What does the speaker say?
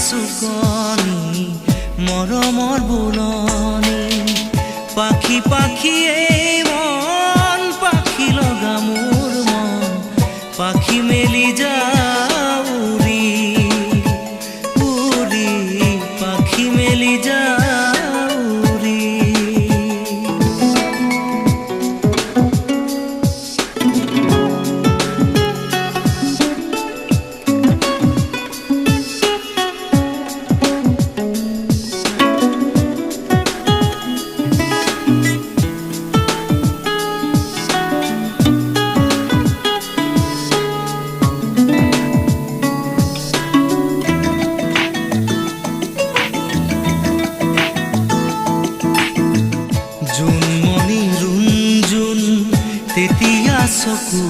চুকনি মৰমৰ বুলনি পাখি পাখি এই মন পাখি লগা মোৰ মন পাখি মেলি যাওঁ উৰি উৰি পাখি মেলি যাওঁ উৰি জুনমণি ৰুণজুন তেতিয়া চকু